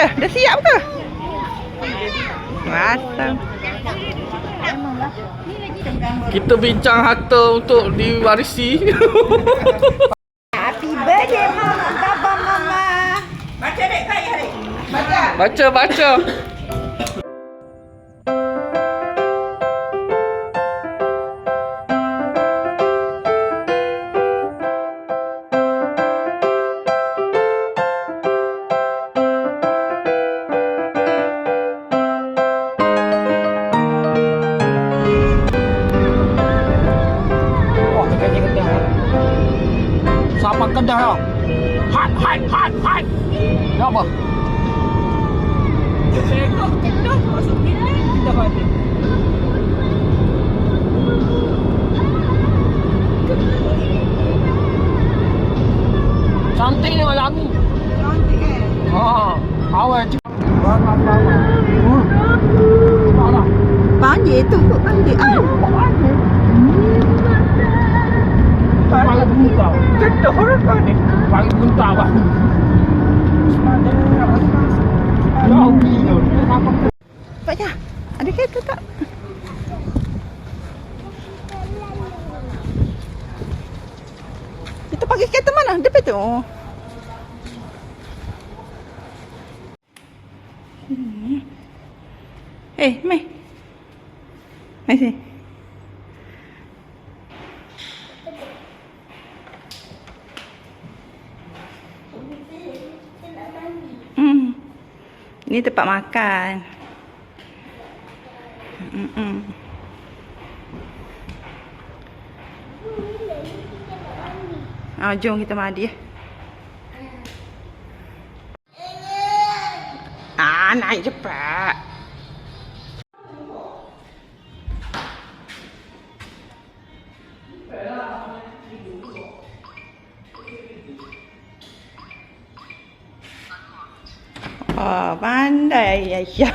Dah siap ke? Matang. Kita bincang harta untuk diwarisi. Happy birthday mama, papa mama. Baca dek kai hari. Baca. Baca. Sama Kedah tau. Hat. Ni apa? Tengok Kedah masuk Kedah. Kedah ada. Cantik ni malam ni. Cantik kan? Awal je. Banjir tu kok banjir. Paling buntau. Kedah orang kau ni. Paling buntau lah. Baca. Ada kereta tak? Kita pakai kereta mana? Depan tu. Mai. Mai sini. Ini tempat makan. Jom kita mandi ya. Naik cepat. Pandai Aisyah.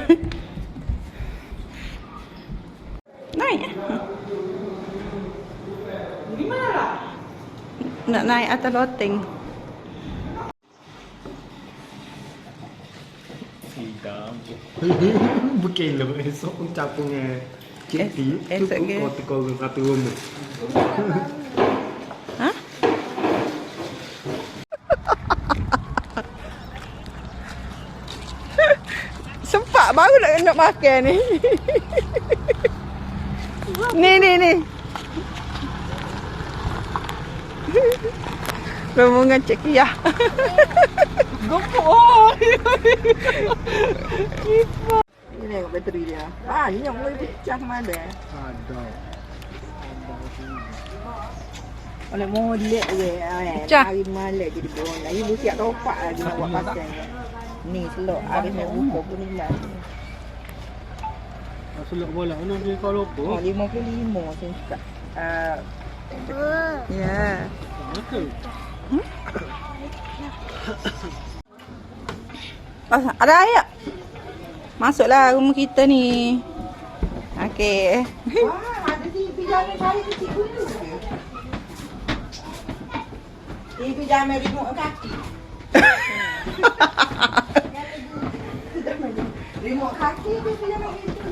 Naik. Di mana lah? Nak naik atas loteng. Sidang. Berkelo esok pun capungnya. Kiti. Esok ke? Kau satu rumah. Ha? Sempat baru nak makan ni. Ni. Rombongan Cik Kia. Gempur. Ini tengok bateri dia. Banyak boleh pecah mana. Ada. Oleh molek je. Hari malam jadi bola. Ibu siap topak lagi nak buat pasang. Ni selok hari nak buka pun ni lah. Selok bola mana dia kau lupa? 55 saya cakap. Ya. Betul. Ada air. Masuklah rumah kita ni. Okey. Ada TV jangan cari kecil dulu ke? TV jangan remote kaki. Remote kaki tu jangan itu.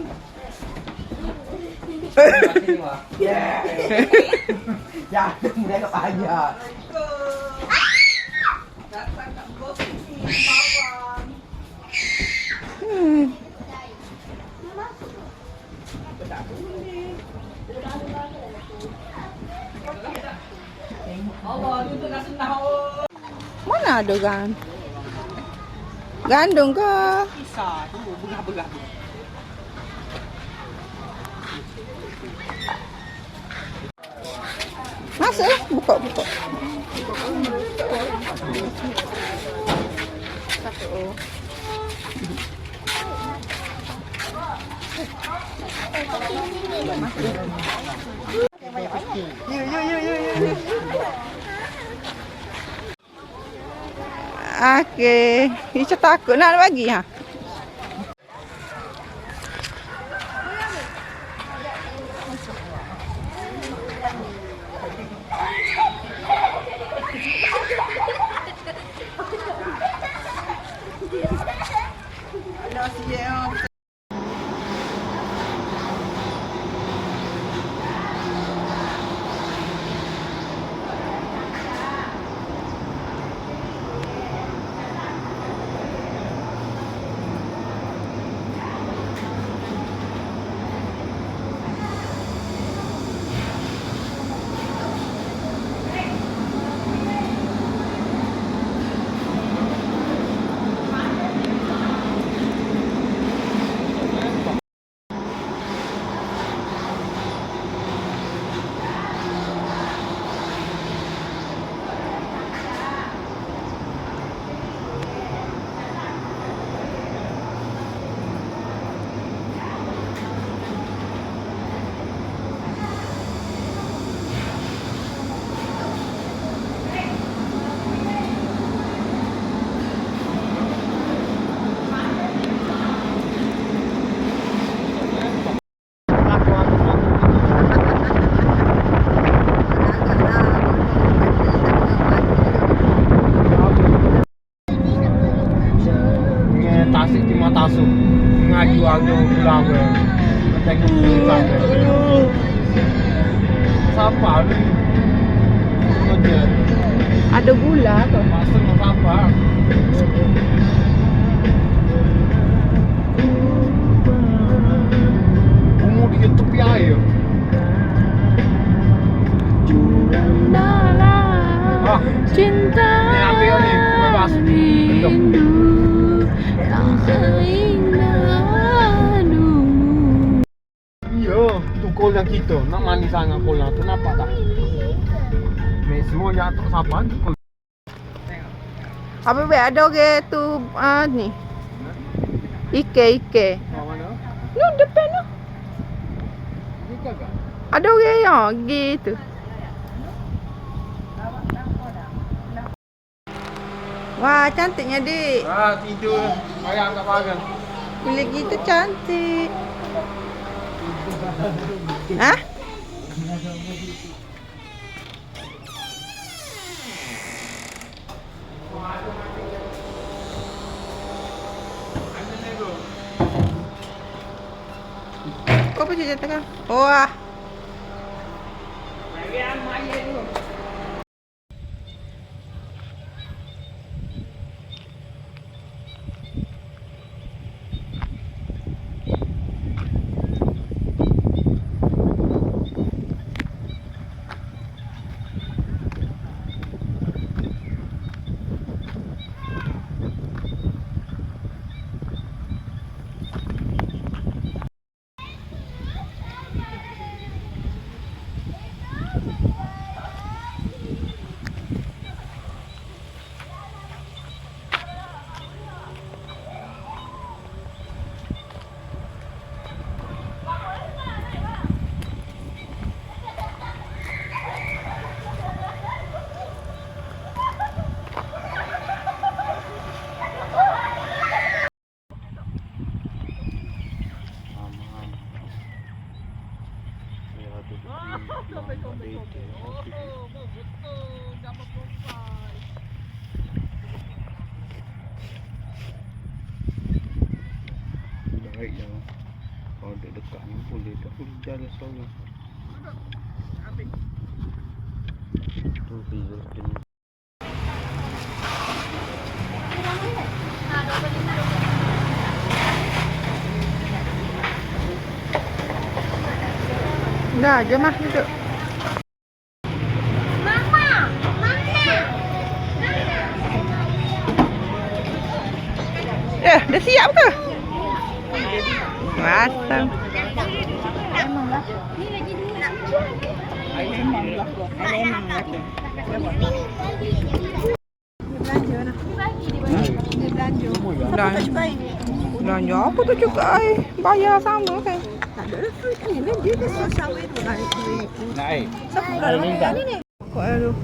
Ya. Jangan mudah nak payah. Datang kat bos ni bawang. Tak boleh. Allah, tu tak senang. Mana ada gandum ke? Kisah tu begah-begah. Masuk buka. Okey, Ica takut nak bagi ha. Tengok sampai. Siapa ni? Kerja. Ada gula ke? Masa nak siapa? Umur dia tepi air. Ah, Cinta ni ambil ni, bebas. Betul. Ya, tu kolam kita. Nak mandi sangat kolam tu, nampak tak? Semua yang tak sabar tu kolam. Apa be ada orang tu ni. Ike. Mana? No depan no. Buka ke? Ada orang yang gitu. Wah, cantiknya dik. Ah, tidur. Bayang tak pagar. Kulit gitu cantik. Hah? Kau apa cerita kan? Wah. Baik je. Kalau dekat ni boleh tak boleh jalan seorang. Tu video ni. Dah, jom lah duduk. Dah siap ke? Matang. Belanja apa tu juga bayar sama kan? Tak ada free ni dia tu sama itu naik. Naik. Siapa ni? Kau aduh.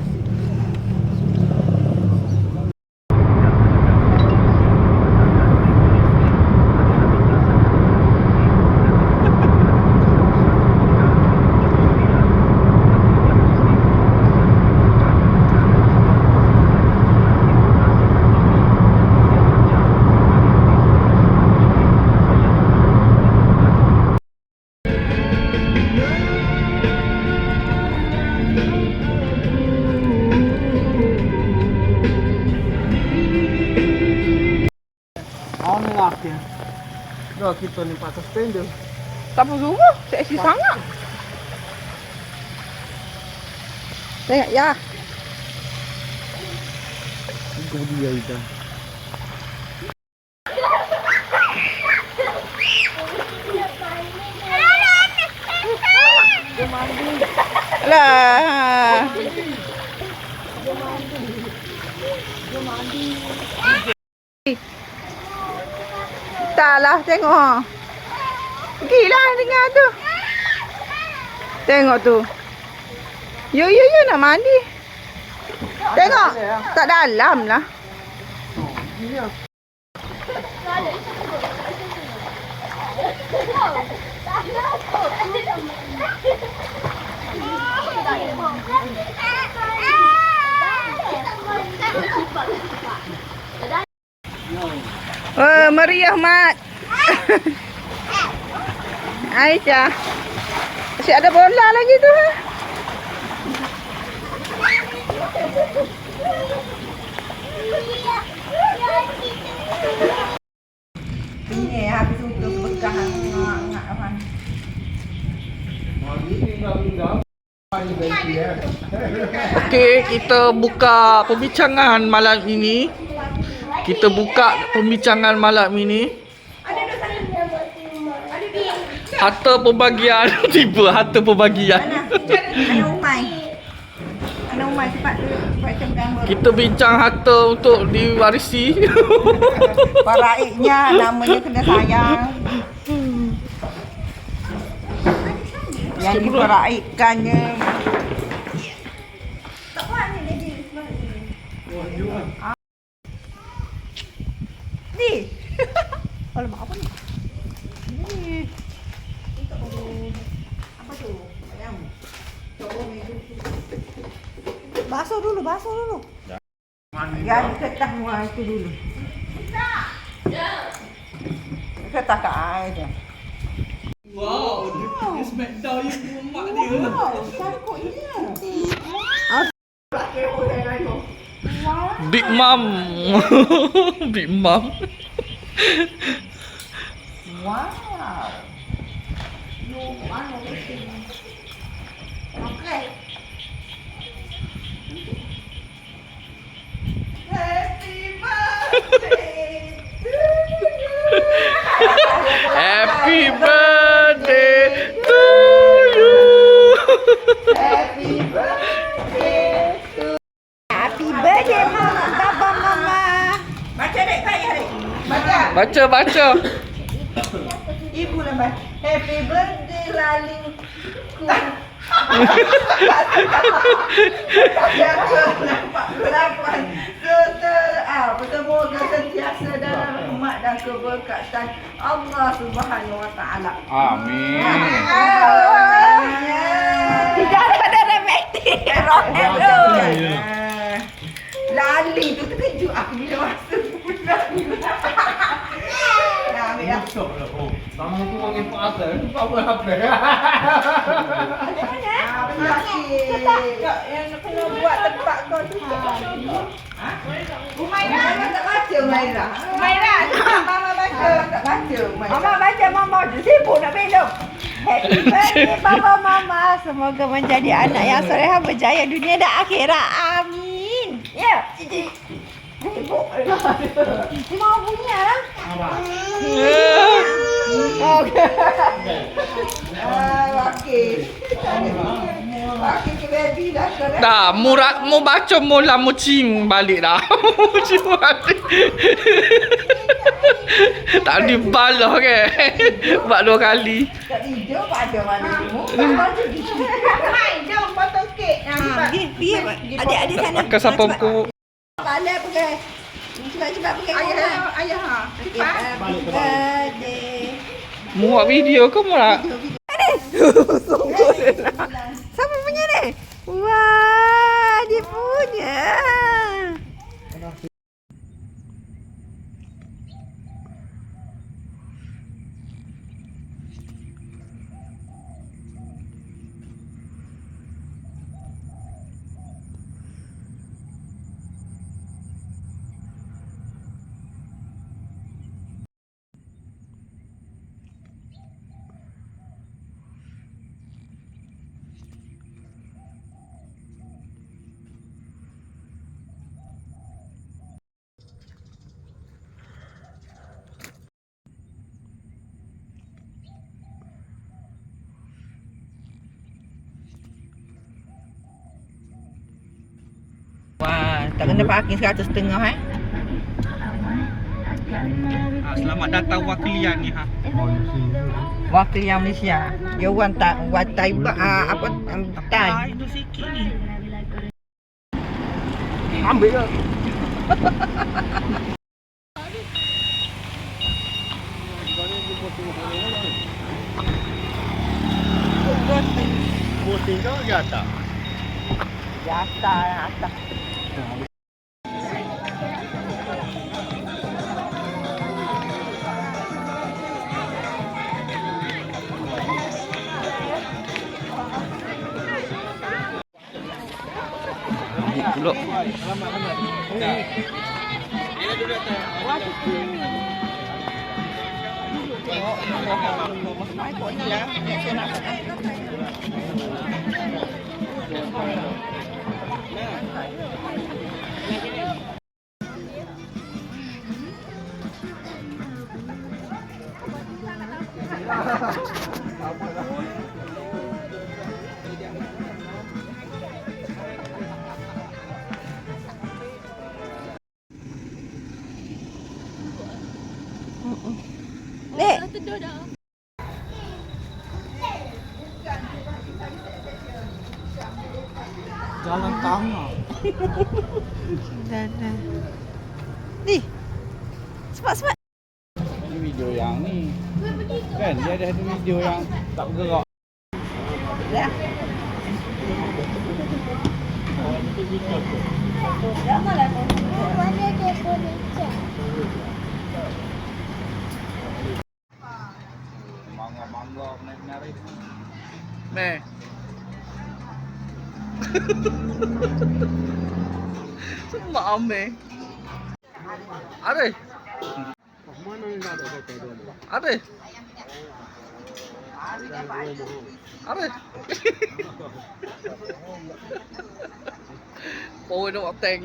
Ni lah dia. Dah kita ni patah spender. Tak apa semua, seksi sangat. Tengok ya. Itu dia itu. Lah. Taklah tengok. Gila dengar tu. Tengok tu. Yo nak mandi. Tengok. Tak dalam lah. Meriah mat. Aisyah. Masih ada bola lagi tu. Ini habis untuk bekah ngak apa. Okey, kita buka pembincangan malam ini. Kita buka pembincangan malam ini. Harta pembagian. Tiba harta pembagian. Ana Umai cepat baca gambar. Kita bincang harta untuk diwarisi. Paraiknya namanya kena sayang. Yang diperaikkannya. Tak buat ni dia ni. Alamak apa ni? Ni. Apa tu? Ayam. Basuh dulu. Yang ketah muat itu dulu. Ketah ke air je. Wow, dia smackdown yang mak dia. Wow, cantiknya. Big Mom. Big Mom. Wow. Okay. Happy birthday to you. Happy birthday to you. Happy birthday to Happy birthday Papa Mama. Baca dek saya dek. Baca. Ibu nama Happy birthday Lalingku. Nampak kelapan semoga sentiasa dalam rahmat dan keberkatan Allah Subhanahu Wa Taala. Amin. Tidak ada dramatik. Lali tu terkejut aku bila masuk. Nah, ambil dah. Sama tu orang yang pasal, tu apa? Terima kasih. Yang kena buat tempat kau tu. Umairah tak baca Umairah. Mama baca. Tak baca Umairah. Mama baca Mama je sibuk nak minum. Happy birthday Papa Mama. Semoga menjadi anak yang soleha berjaya dunia dan akhirat. Amin. Ya. Sibuk. Dia mau punya lah. Wakil. Wakil ke baby dah sekarang. Dah, mu baca mula mu cing balik dah. Cing balik. Tak dibalah ke. Buat 2 kali. Tak tidur pada mana tu. Baca di sini. Hai, jom potong kek. Pergi. Adik-adik sana. Makan siapa ku. Balik pergi. Cepat-cepat pergi. Ayah. Happy birthday. Mu buat video ke mu nak? Sungguh lah. Siapa punya ni? Wah, dia punya. Wah, tak kena parking 150 Selamat datang wakilian ni ha. Wakil yang Malaysia. Dia orang tak buat Taibat apa Thai. Itu sikit ni. Ambil je. Bosing kau ke atas? Atas. Pulak. Dek. Jalan tengah. Dah. Ni. Cepat. Ini video yang ni. Kan dia ada satu video yang tak bergerak. Dah. Mangga menarik. Meh. Mak ame. Are. Mana ni ada hotel dia? Are. Are. Ôi nó bảo tèn.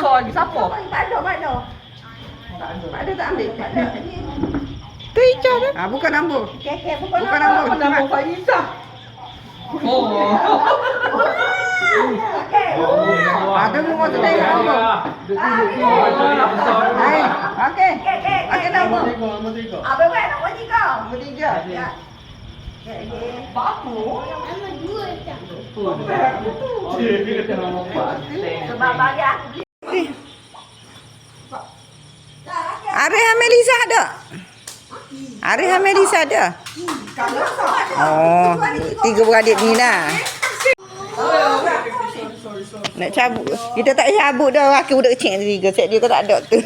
Soi sắp một. Pak ada tak ambil? Tu hijau tu. Ah, bukan ambo. Bukan ambo. Nama Pak Isa. Oh. Tunggu mau tengok ambo. Hai, okey. Okey ambo. Apa buat nombor 3? Nombor 3. Ya. Bapu. Sebab bagi aku. Arif Melisa ada? Arif Melisa ada? Oh, 3 beradik ni lah. Nak cabut. Kita tak cabut dah. Laki budak kecil ni 3. Set dia kau tak ada tu.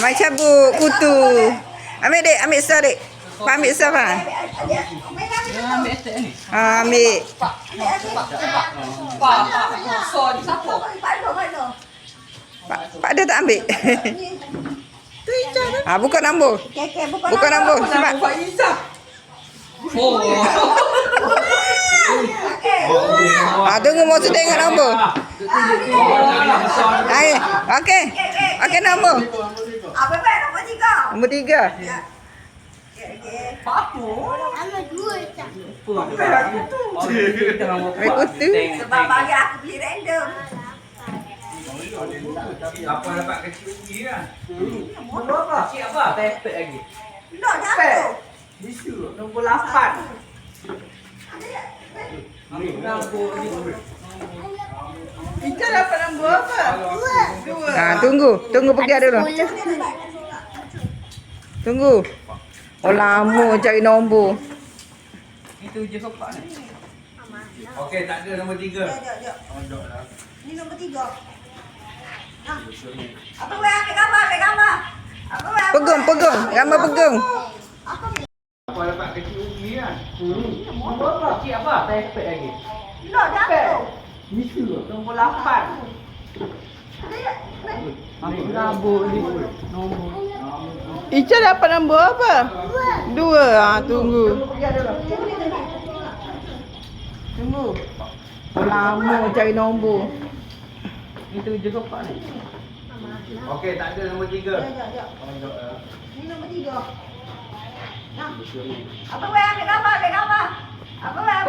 Mai cabut kutu. Ambil dek, ambil sah dek. Pak ambil sah pak. Ambil. Pak. Soi sắp một. Pak ada tak ambil? Bukan ambo. Bukan ambo. Sebab Pak Isa. Oh. tunggu mau tengok nombor. Hai, okey. Okey nombor. Apa nombor 3? Nombor 3. Bapu. Kutu. Sebab bagi aku beli random. Apa dapat kecil lagi kan? Berapa? Kecil apa? Tepek lagi. Tak jatuh. Bisu. Nombor 8. Ika dapat nombor apa? 2. Tunggu pergi dulu. Tunggu. Oh lama cari nombor. Itu je sopak ni. Okey, tak ada nombor 3. Ini nombor 3. Apa boleh ambil gambar? Apa boleh Pegang. Gambar pegang. Apa dapat kecil lagi kan? Nombor apa? Kecil apa? Tepek lagi. Tak jatuh. Bisu. Nombor 8. Ambil rambut ni. Nombor. Ica dapat nombor apa? 2. Tunggu. Tunggu. Oh lama cari nombor. Itu je sopak ni. Okey, tak ada nombor 3. Ini nombor 3. Apa boleh ambil gambar? Apa boleh?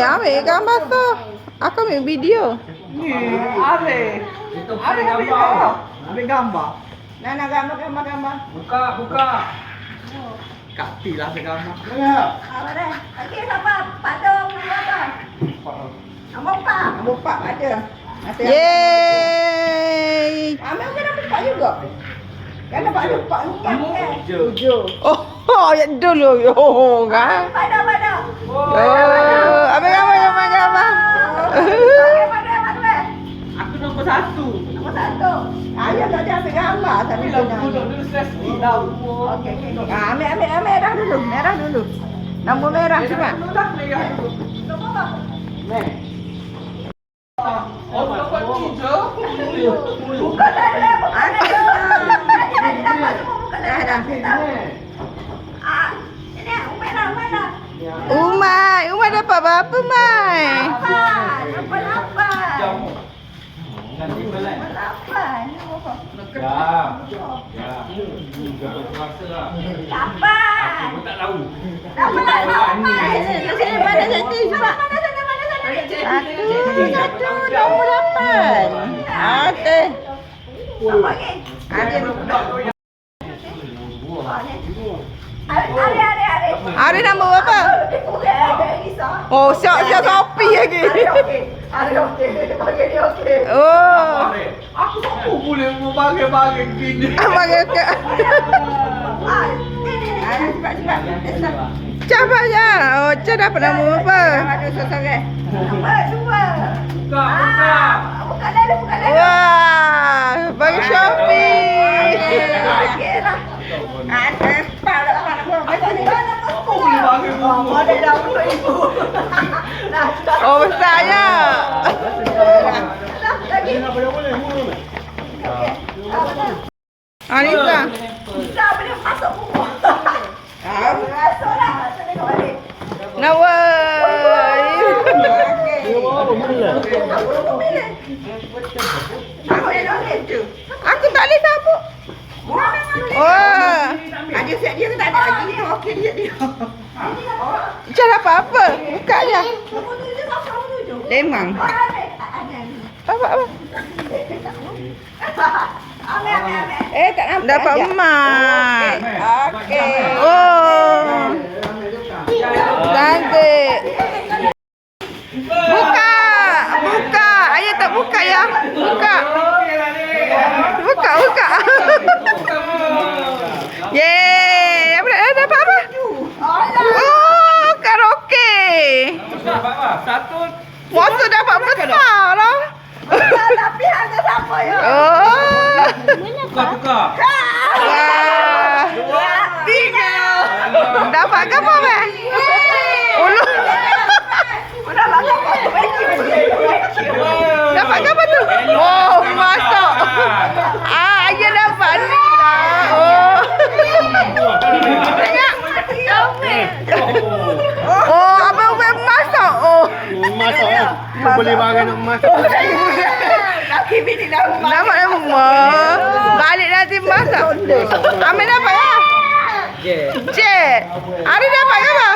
Ambil gambar tu. Aku ambil video. Ni, are. Are ambil gambar. Ambil gambar. Nah, gambar. Buka. Kati lah ambil gambar. Apa dah? Okey, siapa? Pak Dong, apa? Nombor 4. Nombor 4 ada. Yeay. Ambil kan nombor 4 juga. Kan dapat nombor 4 kan? 7. Oh, ya dulu. Oh, kan. Pada. Ambil gambar. Okey, pada. sana tu Duduk nyanyi. dulu stress dah. Okey, okey. Ambil merah dulu. Merah dulu. Nombor merah cepat. Dah merah dulu. Nombor apa? Oh, dapat hijau. Buka dah. Dah dapat semua buka dah. Dah. Ini merah. Umai dapat berapa, Mai? Nombor 8. Jamu. Nanti belai. Nombor 8. Nombor apa? Ya. Dapat rasa lah. 8. Aku tak tahu. Nombor 8. Sini mana satu cepat. Satu nombor 8. Okey. Nombor lagi. Ada. Hari. Ada nombor berapa? Oh, siap kopi lagi. Hari okey. Bagi dia okey. Oh. Aku tak boleh membagi-bagi gini. Bagi ke. Cepat. Cepat je. Oh, Cik dapat nombor berapa? Nombor 2. Buka. Buka dah. Wah, bagi Shopee. Okey lah. Ada pada nombor Aku boleh bagi buku. ada dah ibu. Nah, Oh, besarnya. lagi. Anissa. Bisa boleh masuk buku. Masuklah. Tengok balik. Nombor. Aku tak boleh sabuk. Oh. Ada siap dia tak ada lagi. Okey dia. Cara apa? Buka je. Lemang. Apa? Tak nampak. Dapat emas. Okey. Oh. Cantik. Buka. Ayah tak buka ya. Buka. Yeay. Dapat apa? Oh, karaoke. Satu. Motor dapat besar lah. Tapi harga siapa ya? Oh. Buka. Wah. 3. Dapat ke apa, Mek? Ulu. Dapat ke apa tu? Oh, masuk. Ayah dapat ni lah. Oh. Tengok. Oh, abang masuk. Oh. Masuk ya. Boleh bagi nak masuk. Laki bini dah Dapat emas. Balik nanti masak. Ambil dapat ya? Jet. Hari dapat ke apa?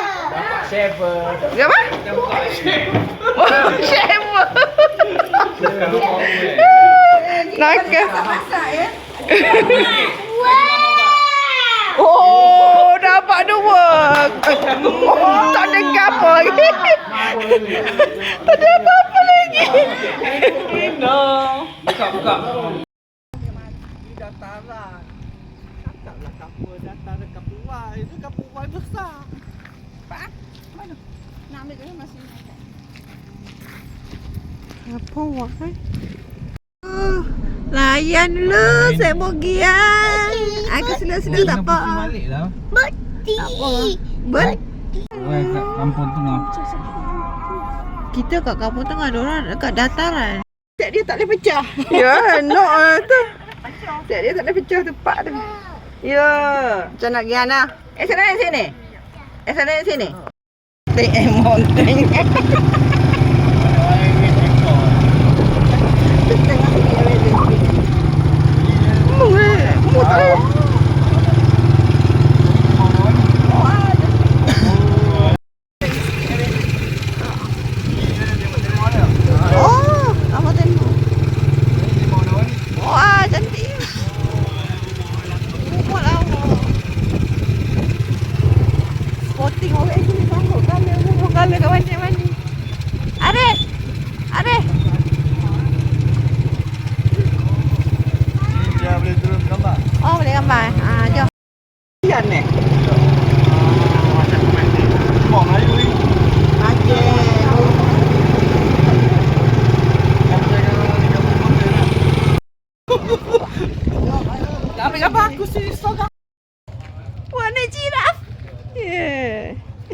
Apa? Oh, chef. Nakal. Oh, dapat 2. Tak ada apa lagi. Tak ada apa-apa lagi. Buka. Dataran. Cakaplah kapal dataran kapal wai. Itu kapal wai besar. Pak, mana? Nak ambil ke masih? Kapal wai. Layan dulu, saya pergi ya. Aku sila-sila tak apa. Balik lah. Bet. Kat kampung tengah. Kita kat kampung tengah, diorang dekat dataran. Set dia tak boleh pecah. Ya, no tu. Set dia tak boleh pecah tempat tu. Ya. Macam nak pergi Ana? Sana yang sini. Sana yang sini. Mountain.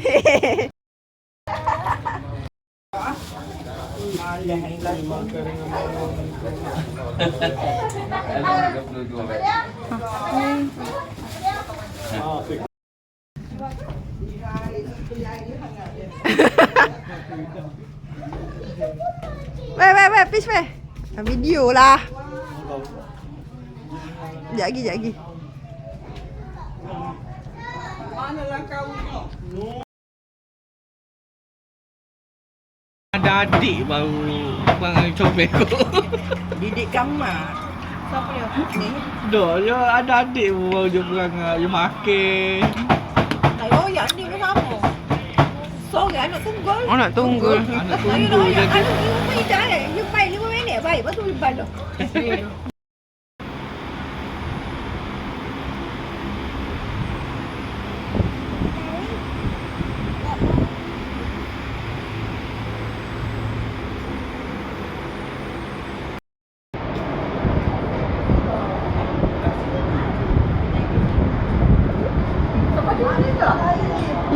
Weh, fish weh. Video lah. Sekejap lagi. Manalah kau ni? Ada adik baru bang comel aku. Didik kamar. Siapa dia? Ni. Dah, dia ada adik baru dia perangai, dia makan. Ayo, yang ni pun sama. Sorang anak tunggul. Anak tunggul jadi. Anak ni main dah. You main 5 minit baik. Lepas tu balik.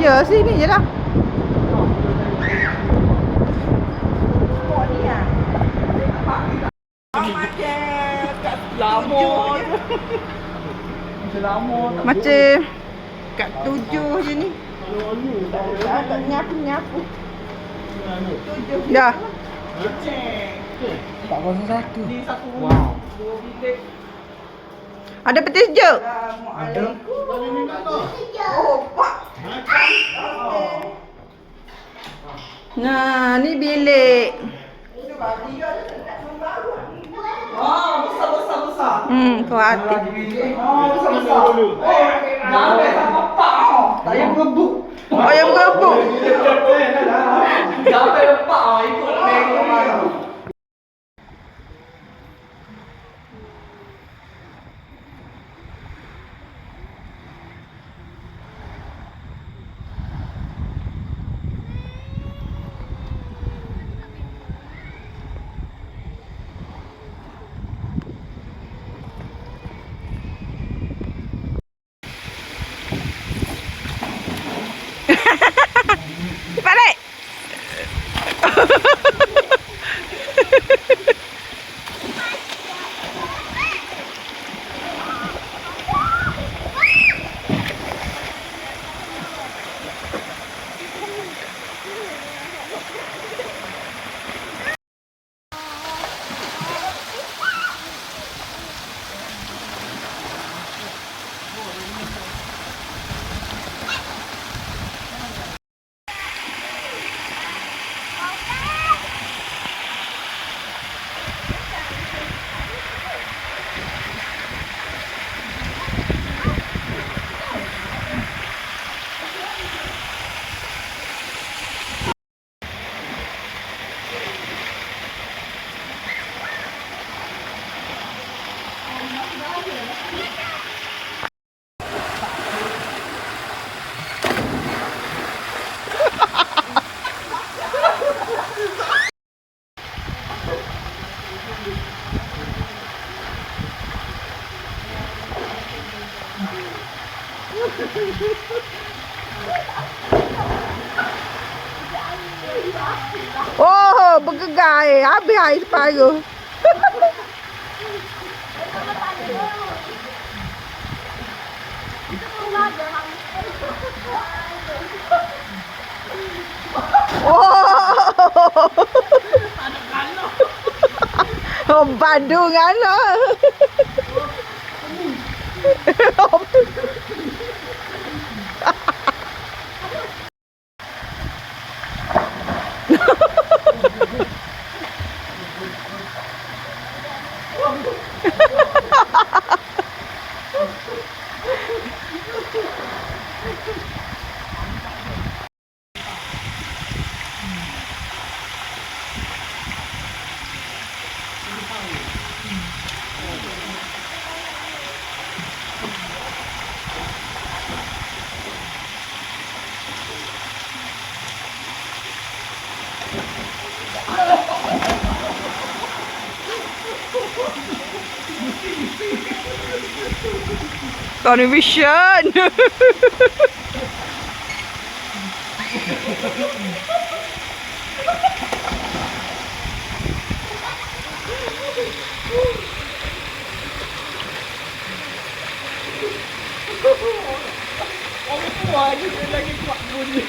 Ya, sini je lah. Macam kat 7 je ni. Tak nyapu-nyapu. Dah. 401. Wow. Ada petis je. Ada. Nah, ni bilik. Besar. Kau hati. Besar. Jangan sama pak. Tak yang gebuk. Oh, yang gebuk. Jangan lepak ikut lagi. Balik. Oh, bergegar habis air separuh. Oh, Bandung anak. Conviction. Wah, dia lagi kuat bunyi.